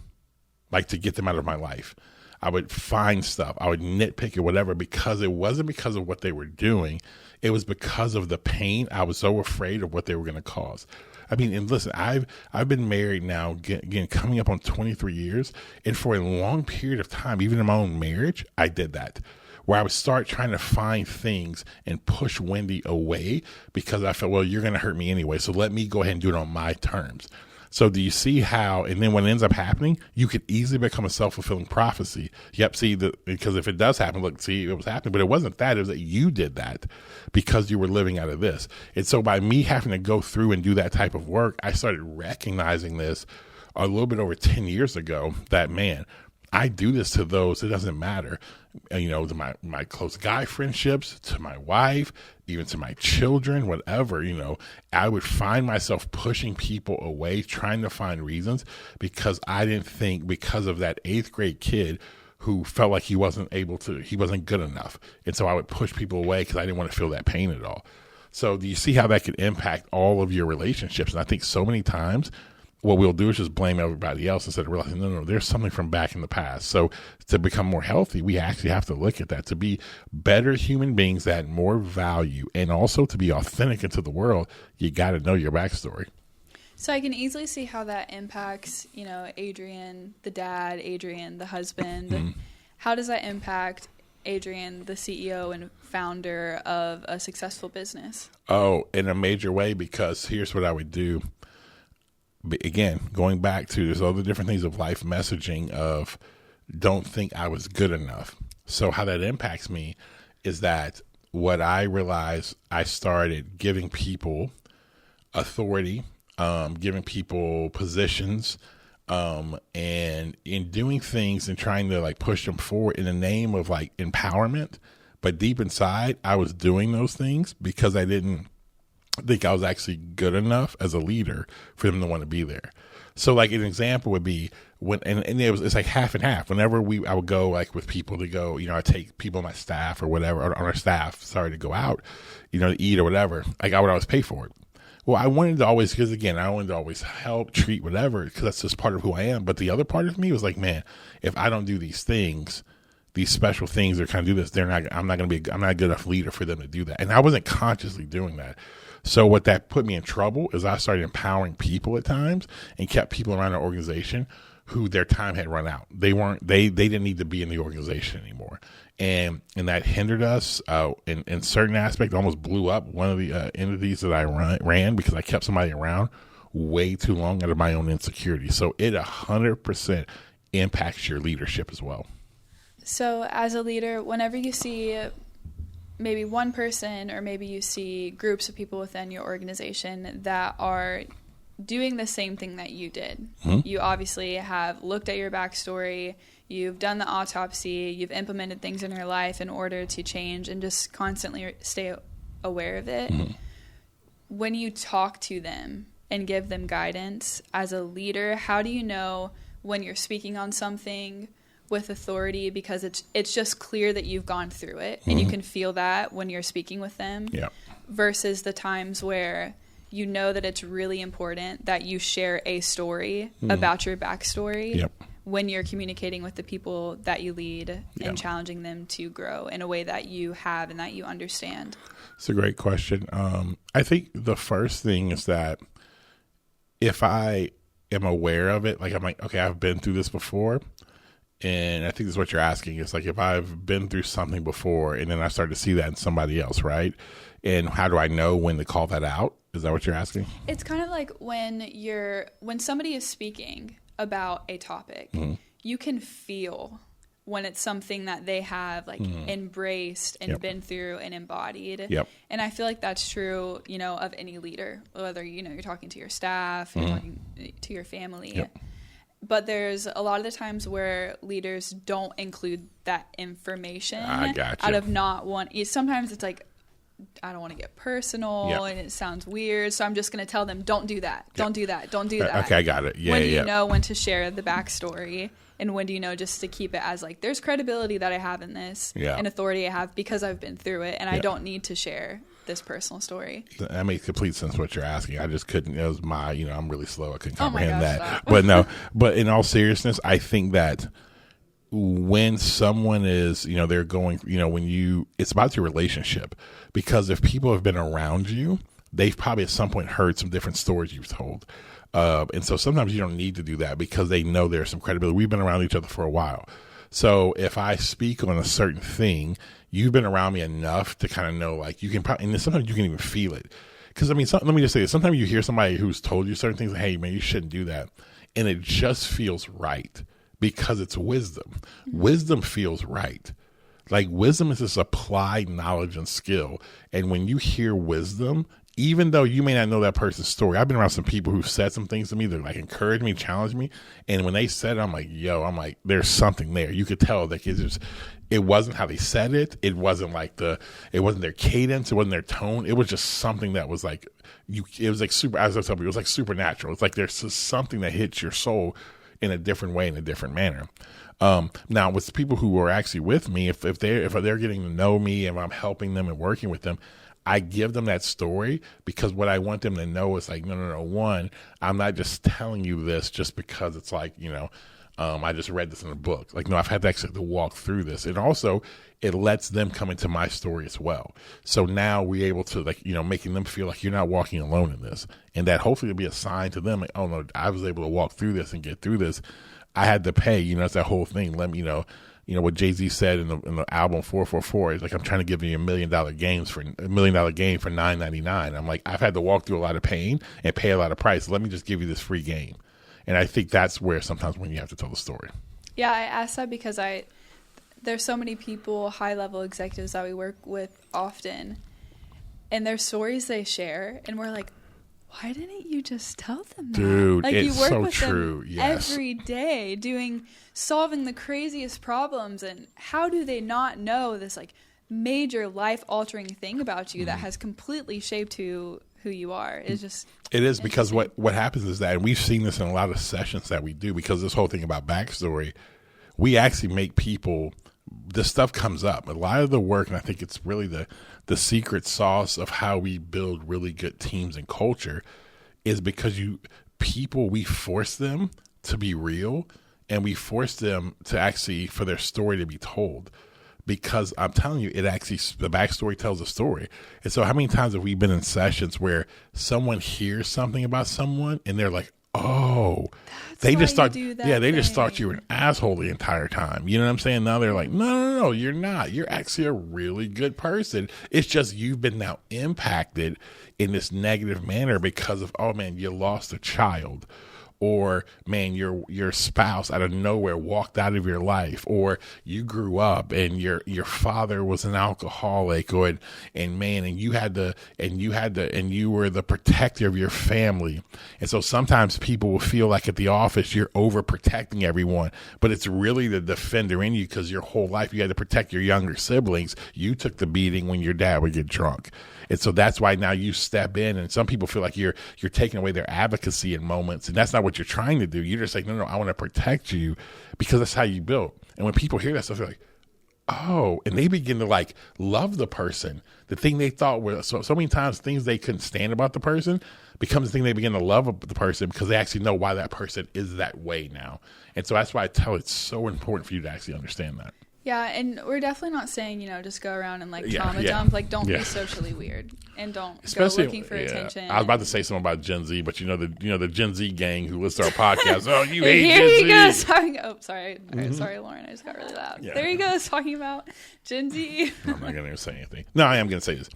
like to get them out of my life. I would find stuff. I would nitpick it, whatever, because it wasn't because of what they were doing. It was because of the pain. I was so afraid of what they were going to cause. I mean, and listen, I've been married now, again, coming up on 23 years. And for a long period of time, even in my own marriage, I did that, where I would start trying to find things and push Wendy away because I felt, well, you're going to hurt me anyway. So let me go ahead and do it on my terms. So do you see how, and then when it ends up happening, you could easily become a self-fulfilling prophecy. Yep, because if it does happen, look, see, it was happening, but it wasn't that. It was that you did that because you were living out of this. And so by me having to go through and do that type of work, I started recognizing this a little bit over 10 years ago that, man, I do this to those, it doesn't matter, to my close guy friendships, to my wife, even to my children, whatever, I would find myself pushing people away, trying to find reasons because I didn't think because of that eighth grade kid who felt like he wasn't good enough. And so I would push people away because I didn't want to feel that pain at all. So do you see how that could impact all of your relationships? And I think so many times what we'll do is just blame everybody else instead of realizing, no, there's something from back in the past. So to become more healthy, we actually have to look at that. To be better human beings that add more value and also to be authentic into the world, you got to know your backstory. So I can easily see how that impacts, Adrian, the dad, Adrian, the husband. Mm-hmm. How does that impact Adrian, the CEO and founder of a successful business? Oh, in a major way, because here's what I would do. Again, going back to there's other different things of life messaging of don't think I was good enough. So how that impacts me is that what I realized, I started giving people authority, giving people positions, and in doing things and trying to like push them forward in the name of like empowerment. But deep inside, I was doing those things because I didn't think I was actually good enough as a leader for them to want to be there. So like an example would be when, and it's like half and half. Whenever I would go like with people to go, I take people on my staff or whatever, or on our staff, to go out, to eat or whatever. Like I would always pay for it. Well, I wanted to always, because again, I wanted to always help, treat, whatever, because that's just part of who I am. But the other part of me was like, man, if I don't do these things, these special things or kind of do this, I'm not a good enough leader for them to do that. And I wasn't consciously doing that. So what that put me in trouble is I started empowering people at times and kept people around our organization who their time had run out. They didn't need to be in the organization anymore. And that hindered us in certain aspects, almost blew up one of the entities that I ran because I kept somebody around way too long out of my own insecurity. So it 100% impacts your leadership as well. So as a leader, whenever you see maybe one person or maybe you see groups of people within your organization that are doing the same thing that you did. Mm-hmm. You obviously have looked at your backstory, you've done the autopsy, you've implemented things in your life in order to change and just constantly stay aware of it. Mm-hmm. When you talk to them and give them guidance as a leader, how do you know when you're speaking on something with authority because it's just clear that you've gone through it and you can feel that when you're speaking with them versus the times where you know that it's really important that you share a story about your backstory when you're communicating with the people that you lead and challenging them to grow in a way that you have and that you understand? It's a great question. I think the first thing is that if I am aware of it, like I'm like, okay, I've been through this before. And I think this is what you're asking. It's like if I've been through something before and then I start to see that in somebody else, right? And how do I know when to call that out? Is that what you're asking? It's kind of like when somebody is speaking about a topic, you can feel when it's something that they have like embraced and been through and embodied. Yep. And I feel like that's true, of any leader, whether, you're talking to your staff, you're talking to your family. Yep. But there's a lot of the times where leaders don't include that information I gotcha. out of not want. Sometimes it's like, I don't want to get personal and it sounds weird. So I'm just going to tell them, don't do that. Don't do that. Don't do that. Okay, I got it. Yeah, when do you know when to share the backstory? And when do you know just to keep it as like, there's credibility that I have in this and authority I have because I've been through it and I don't need to share this personal story. That makes complete sense what you're asking. I just couldn't, it was I'm really slow. I couldn't comprehend that. But no, but in all seriousness, I think that when someone is, they're going, it's about your relationship, because if people have been around you, they've probably at some point heard some different stories you've told. And so sometimes you don't need to do that because they know there's some credibility. We've been around each other for a while. So if I speak on a certain thing, you've been around me enough to kind of know, like, you can probably, and sometimes you can even feel it. Because, let me just say this. Sometimes you hear somebody who's told you certain things, like, hey, man, you shouldn't do that. And it just feels right because it's wisdom. Wisdom feels right. Like, wisdom is this applied knowledge and skill. And when you hear wisdom, even though you may not know that person's story, I've been around some people who've said some things to me that like encouraged me, challenged me. And when they said it, I'm like, there's something there. You could tell that it wasn't how they said it. It wasn't it wasn't their cadence. It wasn't their tone. It was just something that was like, it was like super, as I said, it was like supernatural. It's like there's just something that hits your soul in a different way, in a different manner. Now with people who are actually with me, if they're getting to know me and I'm helping them and working with them, I give them that story because what I want them to know is like, no. One, I'm not just telling you this just because it's like, I just read this in a book. Like, no, I've had to actually walk through this. And also it lets them come into my story as well. So now we're able to making them feel like you're not walking alone in this. And that hopefully will be a sign to them. Like, oh no, I was able to walk through this and get through this. I had to pay, it's that whole thing. Let me, what Jay-Z said in the album 444 is like, I'm trying to give you $1 million game for $9.99. I'm like, I've had to walk through a lot of pain and pay a lot of price. Let me just give you this free game. And I think that's where sometimes when you have to tell the story. Yeah, I asked that because there's so many people, high-level executives that we work with often, and their stories they share, and we're like, why didn't you just tell them that? Dude, like, it's you work so with true. them Yes. every day solving the craziest problems, and how do they not know this like major life-altering thing about you that has completely shaped who you are? It's just it is, because what happens is that, and we've seen this in a lot of sessions that we do, because this whole thing about backstory, we actually make people, this stuff comes up. A lot of the work, and I think it's really the secret sauce of how we build really good teams and culture, is because we force them to be real, and we force them to actually, for their story to be told. Because I'm telling you, the backstory tells a story. And so how many times have we been in sessions where someone hears something about someone and they're like, oh, they just thought you were an asshole the entire time. You know what I'm saying? Now they're like, no, you're not. You're actually a really good person. It's just you've been now impacted in this negative manner because of, oh man, you lost a child. Or, man, your spouse out of nowhere walked out of your life, or you grew up and your father was an alcoholic, and you were the protector of your family. And so sometimes people will feel like at the office you're overprotecting everyone, but it's really the defender in you, because your whole life you had to protect your younger siblings. You took the beating when your dad would get drunk. And so that's why now you step in, and some people feel like you're taking away their advocacy in moments, and that's not what you're trying to do. You're just like, no, I want to protect you because that's how you built. And when people hear that stuff, they're like, oh, and they begin to like love the person. The thing they thought were so many times things they couldn't stand about the person becomes the thing they begin to love the person because they actually know why that person is that way now. And so that's why I tell it's so important for you to actually understand that. Yeah, and we're definitely not saying, just go around and Yeah, trauma yeah. dump. Like, don't Yeah. be socially weird, and don't Especially, go looking for attention. I was about to say something about Gen Z, but the Gen Z gang who listens to our podcast. Oh, you hate Here Gen he Z. goes talking. Oh, sorry, sorry, Lauren. I just got really loud. Yeah. There he goes talking about Gen Z. I'm not going to say anything. No, I am going to say this.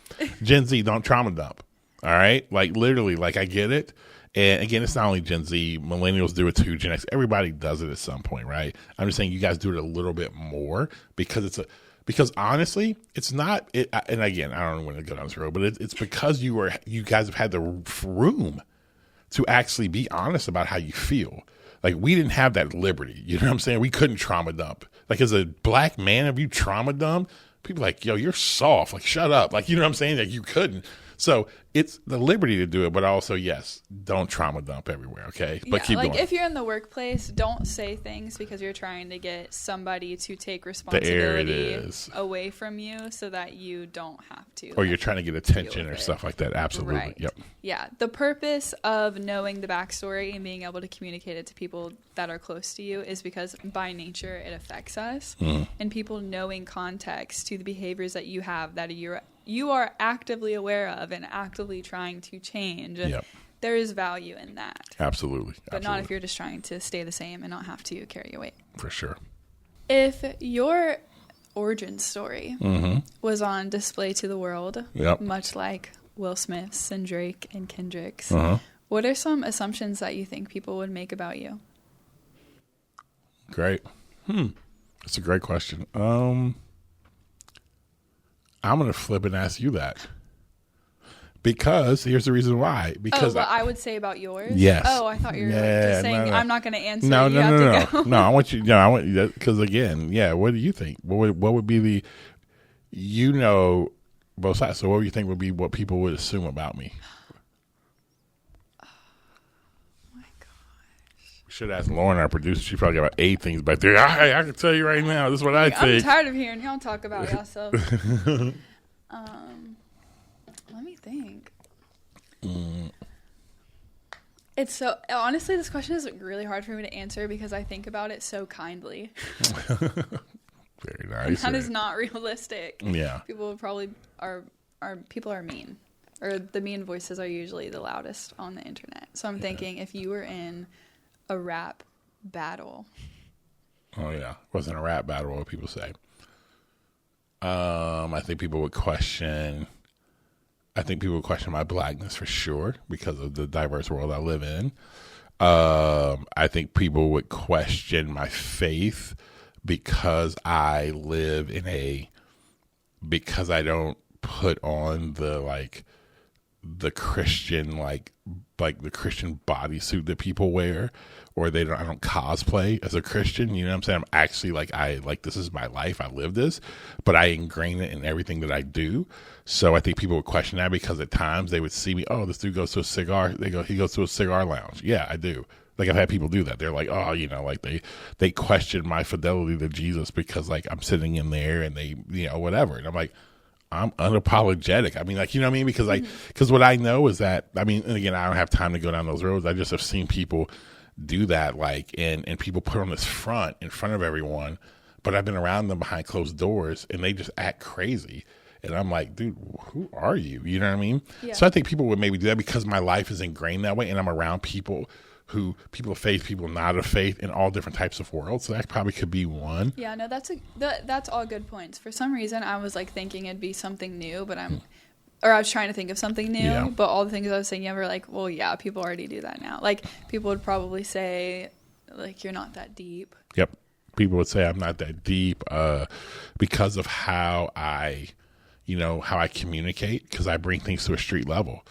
Gen Z, don't trauma dump. All right? Like, literally, like, I get it. And again, it's not only Gen Z. Millennials do it too. Gen X. Everybody does it at some point, right? I'm just saying you guys do it a little bit more because because honestly, it's not. And again, I don't want to go down this road, but it's because you guys have had the room to actually be honest about how you feel. Like, we didn't have that liberty. You know what I'm saying? We couldn't trauma dump. Like, as a black man, if you trauma dump, people are like, yo, you're soft. Like, shut up. Like, you know what I'm saying? Like, you couldn't. So it's the liberty to do it, but also, yes, don't trauma dump everywhere, okay? But keep going. If you're in the workplace, don't say things because you're trying to get somebody to take responsibility away from you so that you don't have to. Or you're trying to get attention or stuff like that. Absolutely. Right. Yep. Yeah. The purpose of knowing the backstory and being able to communicate it to people that are close to you is because by nature it affects us. And people knowing context to the behaviors that you have that you are actively aware of and actively trying to change. Yep. There is value in that. Absolutely. But not if you're just trying to stay the same and not have to carry your weight. For sure. If your origin story was on display to the world, much like Will Smith's and Drake and Kendrick's, what are some assumptions that you think people would make about you? Great. That's a great question. I'm going to flip and ask you that. Because here's the reason why. Because I would say about yours? Yes. Oh, I thought you were just saying, no. I'm not going to answer. No. Go. No, I want you, because again, what do you think? What would be both sides. So what do you think would be what people would assume about me? Oh my gosh. We should ask Lauren, our producer. She probably got about 8 things back there. I can tell you right now. This is what I think. I'm tired of hearing y'all talk about yourself. Let me think. It's so honestly, this question is really hard for me to answer because I think about it so kindly. Very nice. That is not realistic. Yeah. People would probably people are mean, or the mean voices are usually the loudest on the internet. So I'm thinking if you were in a rap battle. Oh yeah, wasn't a rap battle. What would people say? I think people would question. I think people would question my blackness for sure because of the diverse world I live in. I think people would question my faith because I live because I don't put on the Christian like the Christian bodysuit that people wear, or I don't cosplay as a Christian. You know what I'm saying? I'm actually this is my life. I live this, but I ingrain it in everything that I do. So I think people would question that because at times they would see me. Oh, this dude goes to a cigar. He goes to a cigar lounge. Yeah, I do. Like I've had people do that. They're like, oh, they question my fidelity to Jesus because I'm sitting in there and they, whatever. And I'm like, I'm unapologetic. I mean, you know what I mean? Because what I know is that, and again, I don't have time to go down those roads. I just have seen people do that, and people put on this front in front of everyone, but I've been around them behind closed doors and they just act crazy. And I'm like, dude, who are you? You know what I mean? Yeah. So I think people would maybe do that because my life is ingrained that way and I'm around people of faith, people not of faith in all different types of worlds. So that probably could be one. Yeah, no, that's all good points. For some reason, I was thinking it'd be something new, but I was trying to think of something new, but all the things I was thinking of were well, yeah, people already do that now. People would probably say, you're not that deep. Yep. People would say I'm not that deep because of how I communicate, because I bring things to a street level.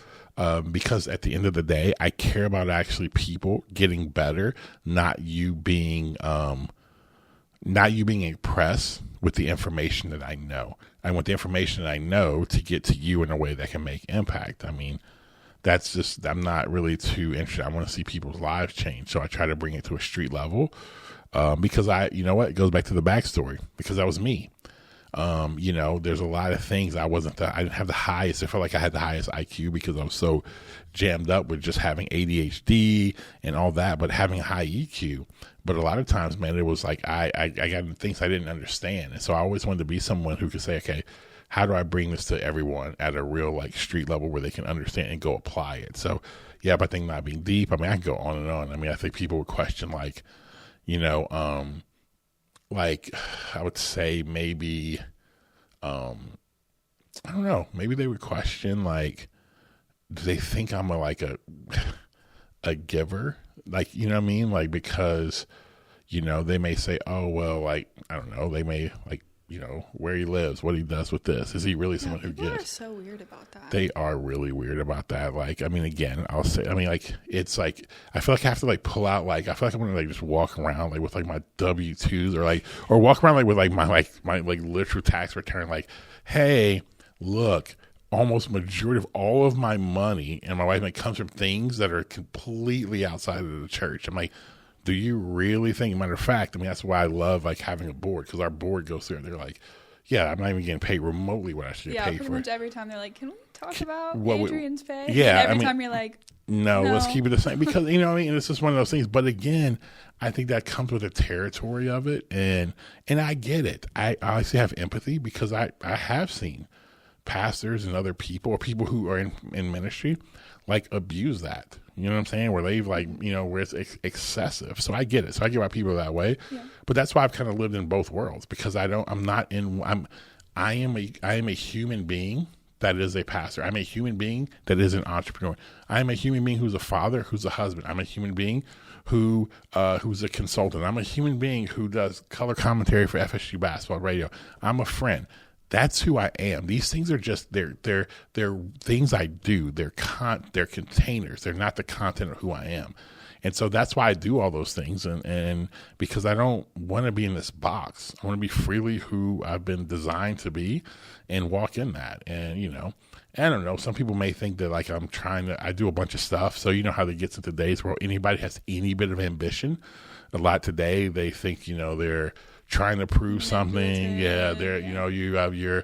Because at the end of the day, I care about actually people getting better, not you being impressed with the information that I know. I want the information that I know to get to you in a way that can make impact. That's just, I'm not really too interested. I want to see people's lives change. So I try to bring it to a street level because it goes back to the backstory because that was me. There's a lot of things I didn't have the highest. I felt like I had the highest IQ because I was so jammed up with just having ADHD and all that, but having a high EQ. But a lot of times, man, it was like I got things I didn't understand. And so I always wanted to be someone who could say, okay, how do I bring this to everyone at a real like street level where they can understand and go apply it? So, yeah, but I think not being deep, I mean, I can go on and on. I mean, I think people would question like I would say maybe, I don't know, maybe they would question like, do they think I'm a giver? Like, you know what I mean? Like, because, they may say, oh, well, like, I don't know, they may like, where he lives, what he does with this. Is he really someone who gives? People are so weird about that. They are really weird about that. Like, I mean, again, I'll say, I mean, like, it's like, I feel like I have to like pull out, like, I feel like I'm going to like just walk around like with like my W-2s or walk around like with like my literal tax return. Like, hey, look, almost majority of all of my money and my wife like comes from things that are completely outside of the church. I'm like, do you really think? Matter of fact, I mean, that's why I love like having a board, because our board goes through and they're like, yeah, I'm not even getting paid remotely what I should get paid for. Yeah, pretty much every time they're like, can we talk about what Adrian's pay? Yeah. And every time you're like, no, let's keep it the same, because, you know what I mean? And it's just one of those things. But again, I think that comes with the territory of it. And I get it. I honestly have empathy, because I have seen pastors and other people or people who are in ministry like abuse that. You know what I'm saying? Where they've like, where it's excessive. So I get it. So I get why people are that way. Yeah. But that's why I've kind of lived in both worlds, because I am a human being that is a pastor. I'm a human being that is an entrepreneur. I'm a human being who's a father, who's a husband. I'm a human being who's a consultant. I'm a human being who does color commentary for FSU basketball radio. I'm a friend. That's who I am. These things are just they're things I do. They're containers. They're not the content of who I am. And so that's why I do all those things, and because I don't want to be in this box. I want to be freely who I've been designed to be and walk in that. And I don't know, some people may think that like I do a bunch of stuff. So you know how they get into days where anybody has any bit of ambition. A lot today, they think, they're trying to prove something. Yeah, they're you have your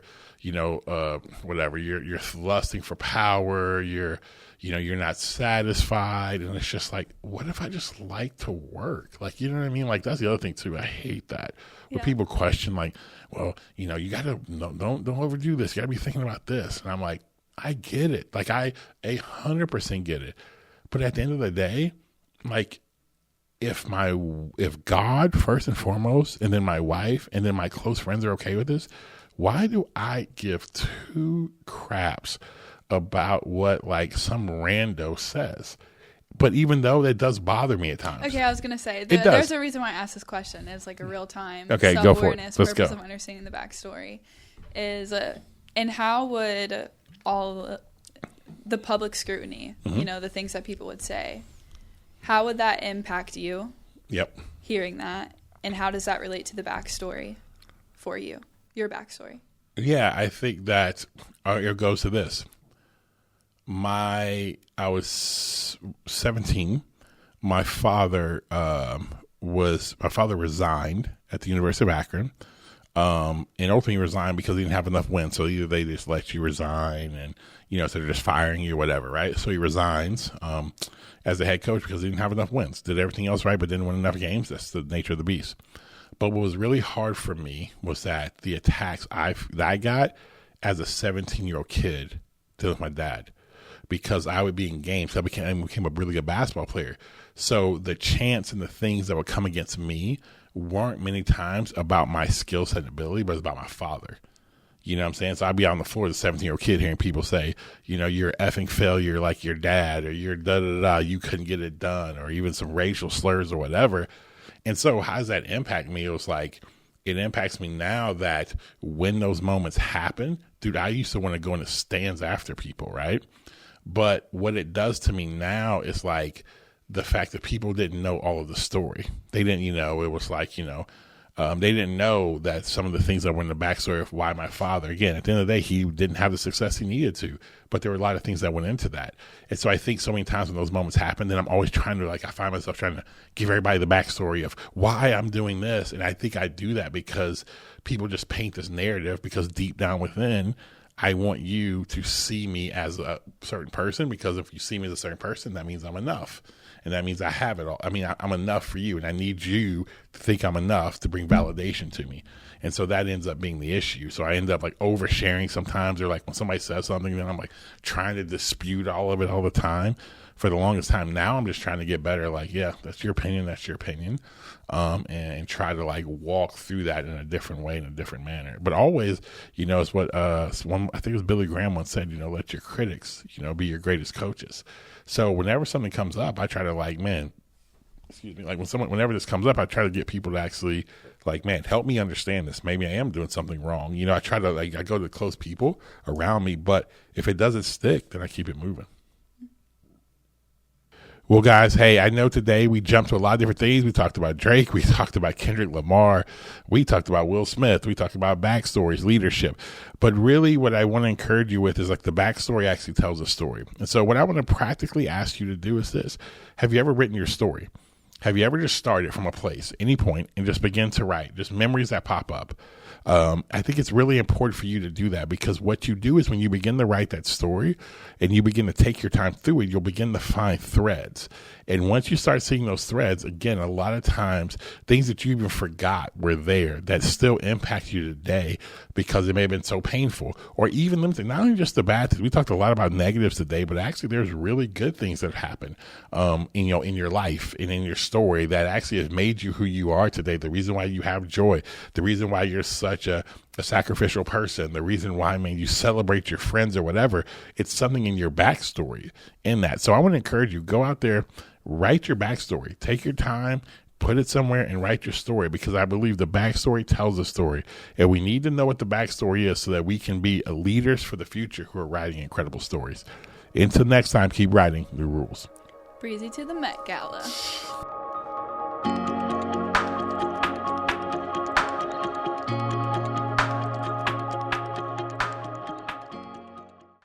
whatever, you're lusting for power, you're not satisfied, and it's just like, what if I just like to work? Like, you know what I mean? Like, that's the other thing too. I hate that when people question like, well, you gotta don't overdo this, you gotta be thinking about this. And I'm like, I get it. Like, I 100% get it. But at the end of the day, like, if God first and foremost, and then my wife, and then my close friends are okay with this, why do I give two craps about what like some rando says? But even though that does bother me at times. Okay, I was gonna say there's a reason why I asked this question. It's like a real time go for it. Let's purpose go. of understanding the backstory is, and how would all the public scrutiny, the things that people would say, how would that impact you? Yep. Hearing that, and how does that relate to the backstory for you, your backstory? Yeah, I think that it goes to this. I was 17. My father resigned at the University of Akron, and ultimately resigned because he didn't have enough wins. So either they just let you resign, and so they're just firing you or whatever, right? So he resigns as the head coach because he didn't have enough wins. Did everything else right, but didn't win enough games. That's the nature of the beast. But what was really hard for me was that the attacks that I got as a 17-year-old kid dealing with my dad, because I would be in games. I became a really good basketball player. So the chants and the things that would come against me weren't many times about my skill set and ability, but it was about my father. You know what I'm saying? So I'd be on the floor as a 17-year-old kid hearing people say, you're effing failure like your dad, or you're da-da-da, you couldn't get it done, or even some racial slurs or whatever. And so how does that impact me? It was like, it impacts me now that when those moments happen, dude, I used to want to go in the stands after people, right? But what it does to me now is like the fact that people didn't know all of the story. They didn't, it was like, they didn't know that some of the things that were in the backstory of why my father, again, at the end of the day, he didn't have the success he needed to, but there were a lot of things that went into that. And so I think so many times when those moments happen, then I'm always trying to, I find myself trying to give everybody the backstory of why I'm doing this. And I think I do that because people just paint this narrative because deep down within, I want you to see me as a certain person, because if you see me as a certain person, that means I'm enough. And that means I have it all. I mean, I'm enough for you, and I need you to think I'm enough to bring validation to me. And so that ends up being the issue. So I end up like oversharing sometimes, or like when somebody says something, then I'm like trying to dispute all of it all the time. For the longest time, now I'm just trying to get better. Like, yeah, that's your opinion. That's your opinion. And try to like walk through that in a different way, in a different manner. But always, it's what I think it was Billy Graham once said, let your critics, be your greatest coaches. So whenever something comes up, I try to whenever this comes up, I try to get people to actually like, man, help me understand this. Maybe I am doing something wrong. I try to I go to close people around me, but if it doesn't stick, then I keep it moving. Well, guys, hey, I know today we jumped to a lot of different things. We talked about Drake. We talked about Kendrick Lamar. We talked about Will Smith. We talked about backstories, leadership. But really what I want to encourage you with is like the backstory actually tells a story. And so what I want to practically ask you to do is this. Have you ever written your story? Have you ever just started from a place, any point, and just begin to write, just memories that pop up? I think it's really important for you to do that, because what you do is when you begin to write that story and you begin to take your time through it, you'll begin to find threads. And once you start seeing those threads, again, a lot of times things that you even forgot were there that still impact you today because it may have been so painful, or even limited. Not only just the bad things. We talked a lot about negatives today, but actually there's really good things that happen, in your life and in your story that actually has made you who you are today. The reason why you have joy, the reason why you're such a sacrificial person, the reason why, you celebrate your friends or whatever, it's something in your backstory in that. So I want to encourage you, go out there, write your backstory, take your time, put it somewhere and write your story, because I believe the backstory tells a story, and we need to know what the backstory is so that we can be leaders for the future who are writing incredible stories. Until next time, keep writing the rules. Breezy to the Met Gala.